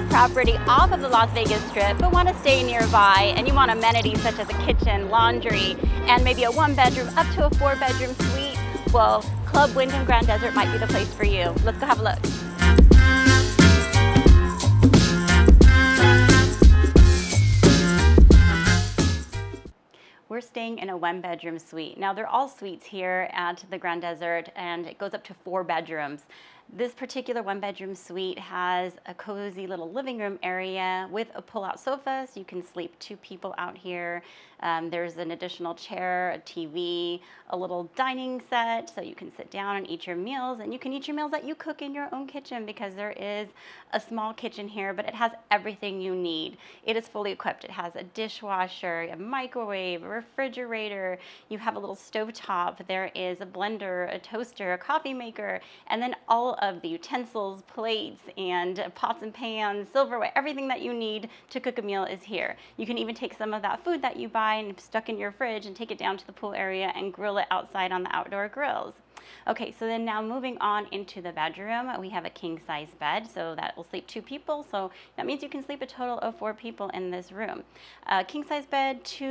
a property off of the Las Vegas Strip but want to stay nearby and you want amenities such as a kitchen, laundry, and maybe a 1-bedroom up to a 4-bedroom suite, well, Club Wyndham Grand Desert might be the place for you. Let's go have a look. We're staying in a 1-bedroom suite. Now they're all suites here at the Grand Desert and it goes up to 4 bedrooms. This particular 1-bedroom suite has a cozy little living room area with a pull-out sofa, so you can sleep 2 people out here. There's an additional chair, a TV, a little dining set, so you can sit down and eat your meals, and you can eat your meals that you cook in your own kitchen because there is a small kitchen here, but it has everything you need. It is fully equipped. It has a dishwasher, a microwave, a refrigerator, you have a little stovetop, there is a blender, a toaster, a coffee maker, and then all of the utensils, plates, and pots and pans, silverware, everything that you need to cook a meal is here. You can even take some of that food that you buy and stuck in your fridge and take it down to the pool area and grill it outside on the outdoor grills. Okay, so then now moving on into the bedroom, we have a king-size bed, so that will sleep 2 people, so that means you can sleep a total of 4 people in this room. King-size bed, 2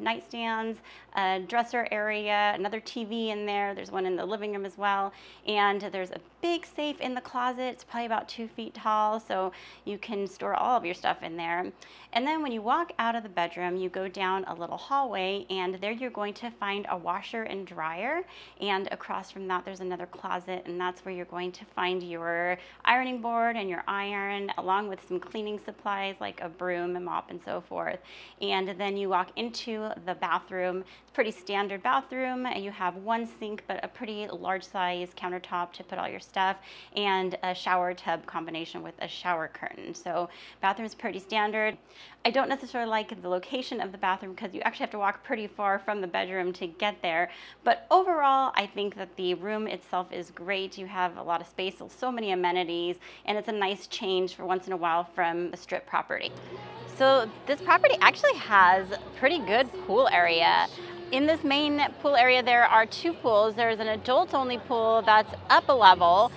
nightstands, a dresser area, another TV in there, there's one in the living room as well, and there's a big safe in the closet. It's probably about 2 feet tall, so you can store all of your stuff in there. And then when you walk out of the bedroom, you go down a little hallway, and there you're going to find a washer and dryer, and across from that there's another closet, and that's where you're going to find your ironing board and your iron, along with some cleaning supplies like a broom and mop and so forth. And then you walk into the bathroom. It's a pretty standard bathroom. You have 1 sink, but a pretty large size countertop to put all your stuff, and a shower tub combination with a shower curtain. So bathroom's pretty standard. I don't necessarily like the location of the bathroom because you actually have to walk pretty far from the bedroom to get there. But overall, I think that the room itself is great. You have a lot of space, so many amenities, and it's a nice change for once in a while from the Strip property. So this property actually has a pretty good pool area. In this main pool area, there are 2 pools. There's an adult-only pool that's up a level.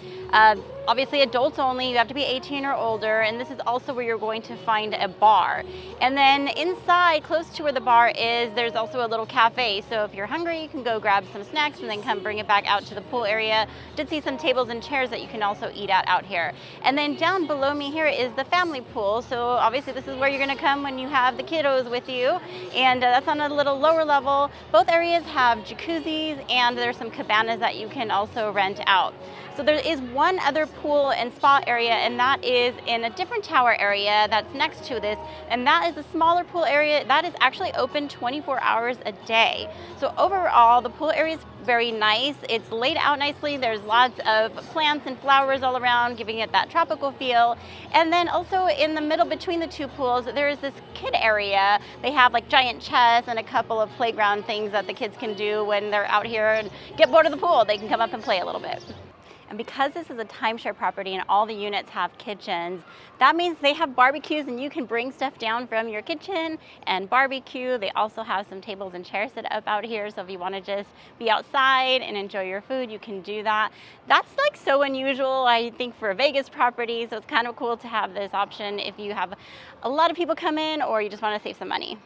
Obviously, adults only, you have to be 18 or older, and this is also where you're going to find a bar. And then inside, close to where the bar is, there's also a little cafe. So if you're hungry, you can go grab some snacks and then come bring it back out to the pool area. Did see some tables and chairs that you can also eat at out here. And then down below me here is the family pool. So obviously, this is where you're gonna come when you have the kiddos with you. And that's on a little lower level. Both areas have jacuzzis, and there's some cabanas that you can also rent out. So there is one other pool and spa area, and that is in a different tower area that's next to this, and that is a smaller pool area that is actually open 24 hours a day. So overall, the pool area is very nice. It's laid out nicely. There's lots of plants and flowers all around, giving it that tropical feel. And then also in the middle between the 2 pools, there is this kid area. They have like giant chests and a couple of playground things that the kids can do when they're out here and get bored of the pool. They can come up and play a little bit. And because this is a timeshare property and all the units have kitchens, that means they have barbecues and you can bring stuff down from your kitchen and barbecue. They also have some tables and chairs set up out here, so if you want to just be outside and enjoy your food, you can do that. That's like so unusual, I think, for a Vegas property, so it's kind of cool to have this option if you have a lot of people come in or you just want to save some money.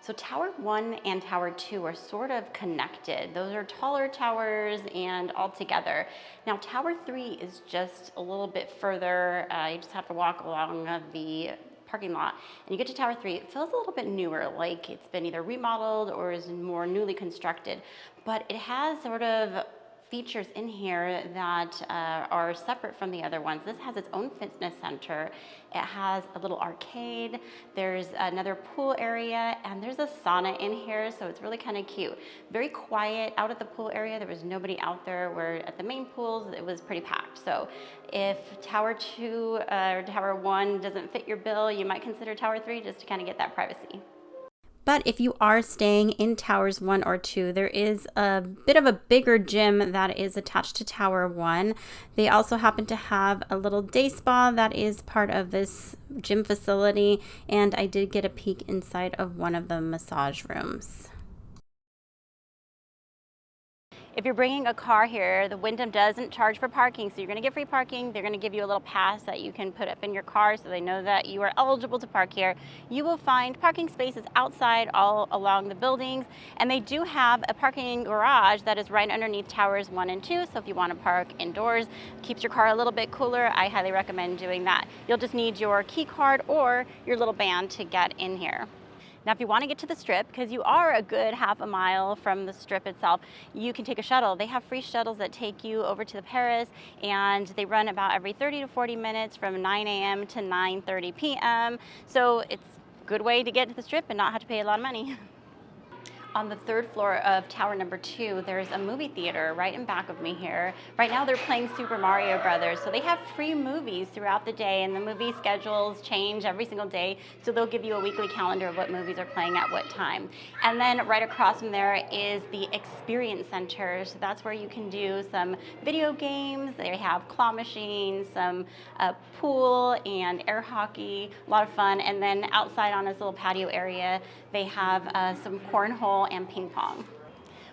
So Tower 1 and Tower 2 are sort of connected. Those are taller towers and all together. Now Tower 3 is just a little bit further. You just have to walk along the parking lot and you get to Tower 3. It feels a little bit newer, like it's been either remodeled or is more newly constructed, but it has sort of features in here that are separate from the other ones. This has its own fitness center. It has a little arcade. There's another pool area, and there's a sauna in here, so it's really kind of cute. Very quiet out at the pool area. There was nobody out there, where at the main pools, it was pretty packed. So if Tower 2 or Tower 1 doesn't fit your bill, you might consider Tower 3 just to kind of get that privacy. But if you are staying in Towers 1 or 2, there is a bit of a bigger gym that is attached to Tower 1. They also happen to have a little day spa that is part of this gym facility, and I did get a peek inside of one of the massage rooms. If you're bringing a car here, the Wyndham doesn't charge for parking, so you're going to get free parking. They're going to give you a little pass that you can put up in your car so they know that you are eligible to park here. You will find parking spaces outside all along the buildings, and they do have a parking garage that is right underneath towers 1 and 2, so if you want to park indoors, keeps your car a little bit cooler, I highly recommend doing that. You'll just need your key card or your little band to get in here. Now, if you want to get to the Strip, because you are a good half a mile from the Strip itself, you can take a shuttle. They have free shuttles that take you over to the Paris, and they run about every 30 to 40 minutes from 9 a.m. to 9:30 p.m. So it's a good way to get to the Strip and not have to pay a lot of money. On the 3rd floor of tower number 2, there's a movie theater right in back of me here. Right now they're playing Super Mario Brothers, so they have free movies throughout the day, and the movie schedules change every single day, so they'll give you a weekly calendar of what movies are playing at what time. And then right across from there is the Experience Center, so that's where you can do some video games. They have claw machines, some pool and air hockey, a lot of fun. And then outside on this little patio area, they have some cornhole and ping pong.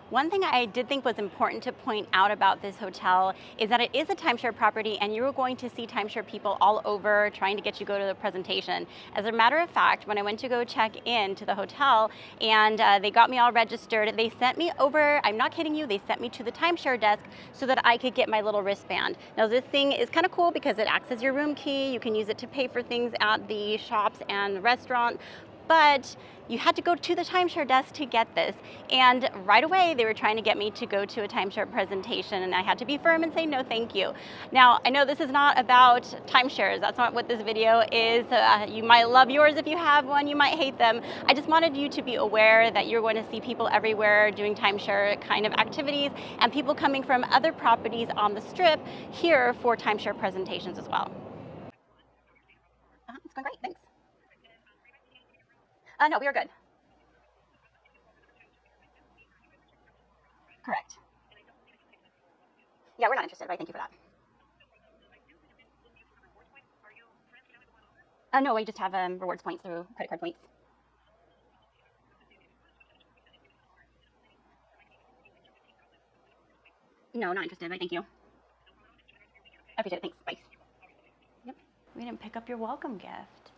One thing I did think was important to point out about this hotel is that it is a timeshare property, and you're going to see timeshare people all over trying to get you to go to the presentation. As a matter of fact, when I went to go check in to the hotel and they got me all registered, they sent me over, I'm not kidding you, they sent me to the timeshare desk so that I could get my little wristband. Now this thing is kind of cool because it acts as your room key. You can use it to pay for things at the shops and the restaurant, but you had to go to the timeshare desk to get this. And right away, they were trying to get me to go to a timeshare presentation, and I had to be firm and say, no, thank you. Now, I know this is not about timeshares. That's not what this video is. You might love yours if you have one. You might hate them. I just wanted you to be aware that you're going to see people everywhere doing timeshare kind of activities, and people coming from other properties on the Strip here for timeshare presentations as well. It's going great, thanks. No, we are good. Correct. Yeah, we're not interested, but thank you for that. No, we just have rewards points through credit card points. No, not interested, but thank you. I appreciate it, thanks, bye. Yep, we didn't pick up your welcome gift.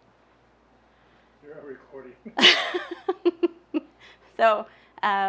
You're recording. So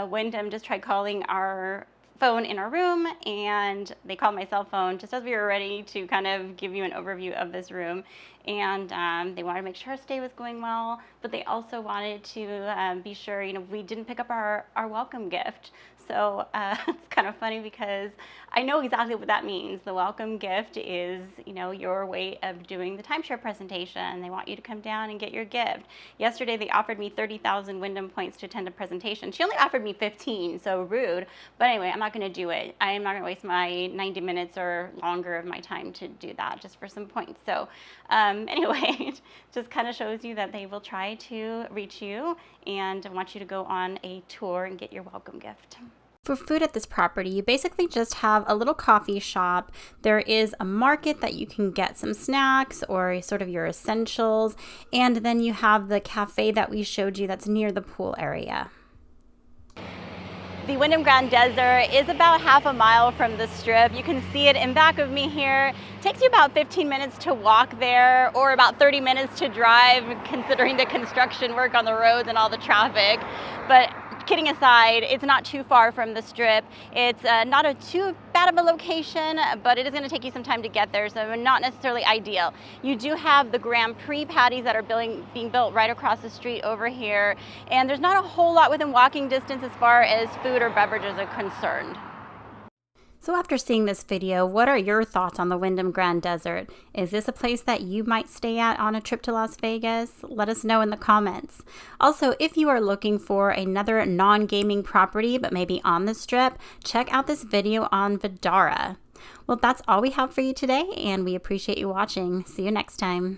Wyndham just tried calling our phone in our room, and they called my cell phone just as we were ready to kind of give you an overview of this room. And they wanted to make sure our stay was going well, but they also wanted to be sure, we didn't pick up our welcome gift. So it's kind of funny because I know exactly what that means. The welcome gift is, your way of doing the timeshare presentation. They want you to come down and get your gift. Yesterday, they offered me 30,000 Wyndham points to attend a presentation. She only offered me 15, so rude. But anyway, I'm not going to do it. I am not going to waste my 90 minutes or longer of my time to do that just for some points. So anyway, it just kind of shows you that they will try to reach you and want you to go on a tour and get your welcome gift. For food at this property, you basically just have a little coffee shop. There is a market that you can get some snacks or sort of your essentials. And then you have the cafe that we showed you that's near the pool area. The Wyndham Grand Desert is about half a mile from the Strip. You can see it in back of me here. It takes you about 15 minutes to walk there, or about 30 minutes to drive, considering the construction work on the roads and all the traffic. But kidding aside, it's not too far from the Strip. It's not too bad of a location, but it is going to take you some time to get there, so not necessarily ideal. You do have the Grand Prix patties that are being built right across the street over here, and there's not a whole lot within walking distance as far as food or beverages are concerned. So after seeing this video, what are your thoughts on the Wyndham Grand Desert? Is this a place that you might stay at on a trip to Las Vegas? Let us know in the comments. Also, if you are looking for another non-gaming property, but maybe on the Strip, check out this video on Vdara. Well, that's all we have for you today, and we appreciate you watching. See you next time.